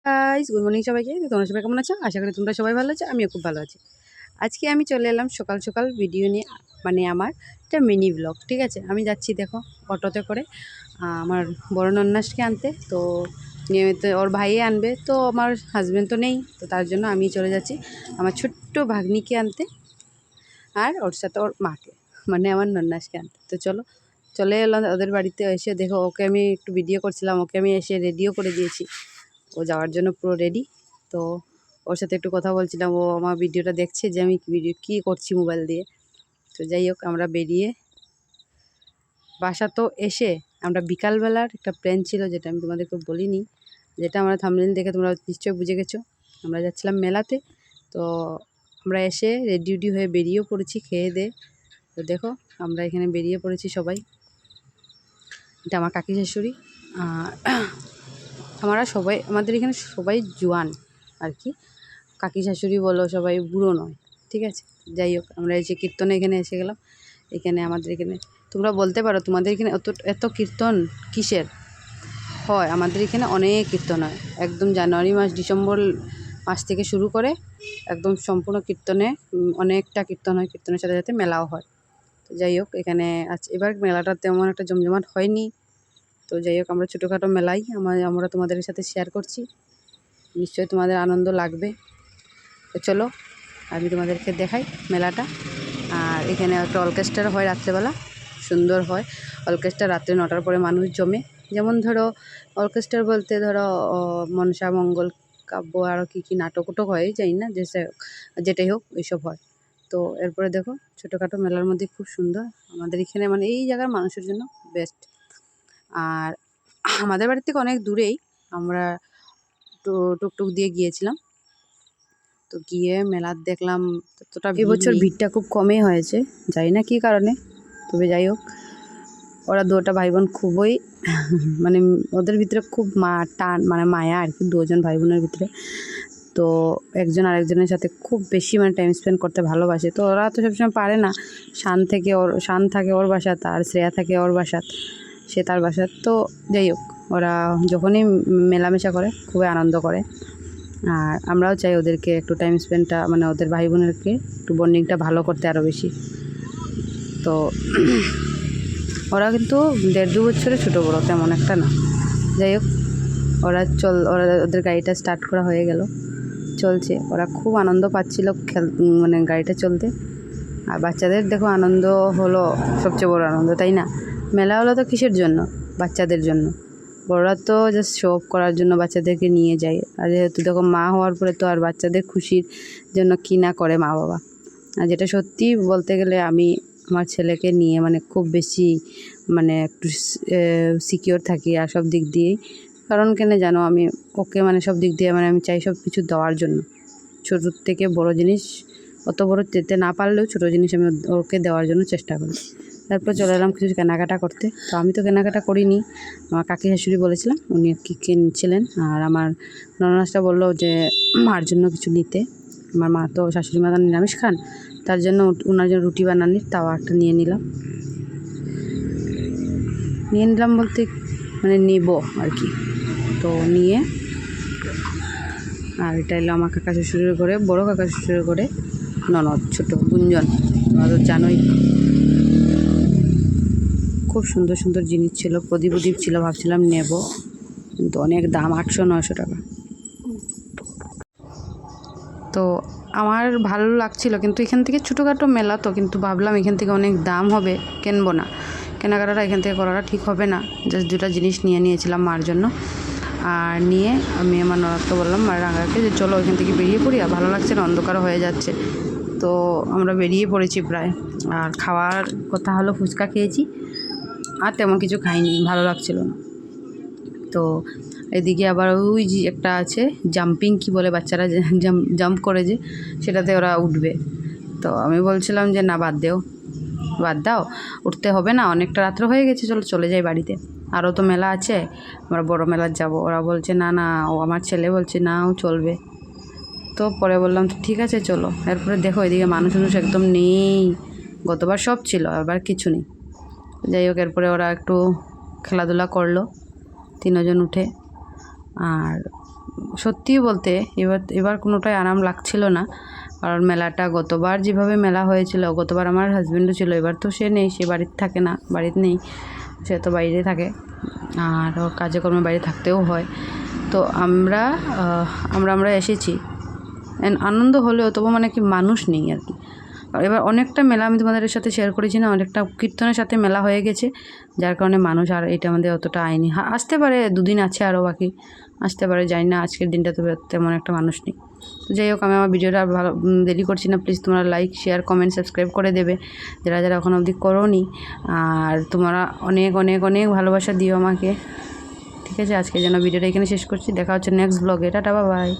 Guys, good morning সবাইকে। তো তোমরা সবাই কেমন আছো? আশা করি তোমরা সবাই ভালো আছো, আমিও খুব ভালো আছি। আজকে আমি চলে এলাম সকাল সকাল ভিডিও নিয়ে, মানে আমার একটা মিনি ব্লগ। ঠিক আছে, আমি যাচ্ছি দেখো অটোতে করে আমার বড় নন্নাসকে আনতে। তো নিয়মিত ওর ভাইয়ে আনবে, তো আমার হাজব্যান্ড তো নেই, তো তার জন্য আমি চলে যাচ্ছি আমার ছোট্ট ভাগ্নিকে আনতে, আর ওর সাথে ওর মাকে, মানে আমার নন্নাসকে আনতে। তো চলো, চলে এলাম ওদের বাড়িতে। এসে দেখো ওকে আমি একটু ভিডিও করছিলাম, ওকে আমি এসে রেডিও করে দিয়েছি, ও যাওয়ার জন্য পুরো রেডি। তো ওর সাথে একটু কথা বলছিলাম, ও আমার ভিডিওটা দেখছে যে আমি ভিডিও কী করছি মোবাইল দিয়ে। তো যাই হোক, আমরা বেরিয়ে বাসা তো এসে আমরা বিকালবেলার একটা প্ল্যান ছিল, যেটা আমি তোমাদেরকে বলিনি, যেটা আমরা থাম্বনেল দেখে তোমরা নিশ্চয়ই বুঝে গেছো। আমরা যাচ্ছিলাম মেলাতে। তো আমরা এসে রেডি হয়ে বেরিয়েও পড়েছি খেয়ে দে। তো দেখো আমরা এখানে বেরিয়ে পড়েছি সবাই। এটা আমার কাকি শাশুড়ি। আমরা সবাই, আমাদের এখানে সবাই জোয়ান আর কি, কাকি শাশুড়ি বলো, সবাই বুড়ো নয়। ঠিক আছে, যাই হোক আমরা এই যে কীর্তনে এখানে এসে গেলাম। এখানে আমাদের এখানে তোমরা বলতে পারো তোমাদের এখানে এত কীর্তন কিসের হয়? আমাদের এখানে অনেক কীর্তন হয়, একদম জানুয়ারি মাস ডিসেম্বর মাস থেকে শুরু করে একদম সম্পূর্ণ কীর্তনে অনেকটা কীর্তন হয়, কীর্তনের সাথে সাথে মেলাও হয়। তো যাই হোক, এখানে আজ এবার মেলাটা তেমন একটা জমজমাট হয়নি। তো যাই হোক, আমরা ছোটোখাটো মেলাই আমরা তোমাদের সাথে শেয়ার করছি, নিশ্চয়ই তোমাদের আনন্দ লাগবে। তো চলো আমি তোমাদেরকে দেখাই মেলাটা। আর এখানে একটা অর্কেস্ট্রা হয় রাত্রেবেলা, সুন্দর হয় অর্কেস্ট্রা। রাত্রে 9টার পরে মানুষ জমে, যেমন ধরো অর্কেস্ট্রা বলতে ধরো মনসা মঙ্গল কাব্য, আরও কী নাটক উটক হয় জানি না, যেটাই হোক এইসব হয়। তো এরপরে দেখো ছোটোখাটো মেলার মধ্যে খুব সুন্দর আমাদের এখানে, মানে এই জায়গার মানুষের জন্য বেস্ট। আর আমাদের বাড়ির থেকে অনেক দূরেই, আমরা টুকটুক দিয়ে গিয়েছিলাম। তো গিয়ে মেলা দেখলাম, ততটা এবছর ভিড়টা খুব কমই হয়েছে, জানি না কী কারণে। তবে যাই হোক, ওরা দুটা ভাই বোন খুবই মানে ওদের ভিতরে খুব টান, মানে মায়া আর কি, দুজন ভাই বোনের ভিতরে। তো একজন আরেকজনের সাথে খুব বেশি মানে টাইম স্পেন্ড করতে ভালোবাসে। তো ওরা তো সবসময় পারে না, শান থাকে ওর বাসাত, আর শ্রেয়া থাকে ওর বাসাত, সে তার বাসাত। তো যাই হোক, ওরা যখনই মেলামেশা করে খুবই আনন্দ করে। আর আমরাও চাই ওদেরকে একটু টাইম স্পেন্ডটা, মানে ওদের ভাই বোনেরকে একটু বন্ডিংটা ভালো করতে আরও বেশি। তো ওরা কিন্তু 1.5-2 বছরের ছোটো বড়ো, তেমন একটা না। যাই হোক, ওদের গাড়িটা স্টার্ট করা হয়ে গেল, চলছে। ওরা খুব আনন্দ পাচ্ছিল মানে গাড়িটা চলতে। আর বাচ্চাদের দেখো আনন্দ হলো সবচেয়ে বড় আনন্দ, তাই না? মেলা হলো তো কিসের জন্য? বাচ্চাদের জন্য। বড়রা তো জাস্ট শো অফ করার জন্য বাচ্চাদেরকে নিয়ে যায়। আর যেহেতু দেখো মা হওয়ার পরে তো আর বাচ্চাদের খুশির জন্য কী না করে মা বাবা। আর যেটা সত্যি বলতে গেলে, আমি আমার ছেলেকে নিয়ে মানে খুব বেশি মানে একটু সিকিওর থাকি আর সব দিক দিয়েই। কারণ কেন জানো, আমি ওকে মানে সব দিক দিয়ে মানে আমি চাই সব কিছু দেওয়ার জন্য। ছোটোর থেকে বড় জিনিস, অত বড় যেতে না পারলেও ছোটো জিনিস আমি ওকে দেওয়ার জন্য চেষ্টা করি। তারপর চলে এলাম কিছু কেনাকাটা করতে। তো আমি তো কেনাকাটা করিনি, আমার কাকি শাশুড়ি বলেছিলাম, উনি কি কিনছিলেন। আর আমার ননাসটা বললো যে মার জন্য কিছু নিতে। আমার মা তো, শাশুড়ি মা তো নিরামিষ খান, তার জন্য ওনার জন্য রুটি বানানির তাওয়া একটা নিয়ে নিলাম বলতে মানে নেব আর কি। তো নিয়ে, আর এটা এলো আমার কাকা শ্বশুরের ঘরে, বড় কাকা শ্বশুরের ঘরে ননদ, ছোটো গুঞ্জন, তো জানোই। খুব সুন্দর সুন্দর জিনিস ছিল, প্রদীপ ছিল, ভাবছিলাম নেব, কিন্তু অনেক দাম, 800-900 টাকা। তো আমার ভালো লাগছিল, কিন্তু এখান থেকে ছোটোখাটো মেলা তো, কিন্তু ভাবলাম এখান থেকে অনেক দাম হবে, কিনবো না। কেনাকাটাটা এখান থেকে করাটা ঠিক হবে না। জাস্ট 2টা জিনিস নিয়েছিলাম মার জন্য। আর নিয়ে আমি আমার ননদকে বললাম, মায়ের রাঙাকে, যে চলো এখান থেকে বেরিয়ে পড়ি, আর ভালো লাগছে না, অন্ধকারও হয়ে যাচ্ছে। তো আমরা বেরিয়ে পড়েছি প্রায়। আর খাওয়ার কথা হলো, ফুচকা খেয়েছি, আর তেমন কিছু খাইনি, ভালো লাগছিল না। তো এদিকে আবার ওই যে একটা আছে জাম্পিং, কি বলে বাচ্চারা জাম্প করে যে, সেটাতে ওরা উঠবে। তো আমি বলছিলাম যে না, বাদ দাও, উঠতে হবে না, অনেকটা রাত্র হয়ে গেছে, চলে যাই বাড়িতে, আরও তো মেলা আছে, আমরা বড় মেলার যাব। ওরা বলছে না, ও আমার ছেলে বলছে না, ও চলবে। তো পরে বললাম ঠিক আছে চলো। এরপরে দেখো এদিকে মানুষ একদম নেই, গতবার সব ছিল, আবার কিছু নেই। যাই হোক, এরপরে ওরা একটু খেলাধুলা করলো 3জন উঠে। আর সত্যি বলতে এবার কোনোটাই আরাম লাগছিল না, কারণ মেলাটা গতবার যেভাবে মেলা হয়েছিল, গতবার আমার হাজব্যান্ডও ছিল, এবার তো সে নেই, সে বাড়িতে থাকে না, বাড়িতে নেই, সে তো বাইরে থাকে আর ওর কাজে কর্মে বাইরে থাকতেও হয়। তো আমরা এসেছি, আনন্দ হলেও তবু মানে কি মানুষ নেই আর কি। আর এবার অনেকটা মেলা আমি তোমাদের সাথে শেয়ার করেছি না, অনেকটা কীর্তনের সাথে মেলা হয়ে গেছে, যার কারণে মানুষ আর এটা আমাদের অতটা আয়নি। আসতে পারে, দুদিন আছে আরও বাকি, আসতে পারে, জানি না, আজকের দিনটা তো তেমন একটা মানুষ নেই। তো যাই হোক, আমি আমার ভিডিওটা ভালো দেরি করছি না, প্লিজ তোমরা লাইক, শেয়ার, কমেন্ট, সাবস্ক্রাইব করে দেবে যারা যারা এখন অবধি করোনি। আর তোমরা অনেক অনেক অনেক ভালোবাসা দিও আমাকে, ঠিক আছে? আজকে যেন ভিডিওটা এখানে শেষ করছি, দেখা হচ্ছে নেক্সট ব্লগে। Tata, bye bye.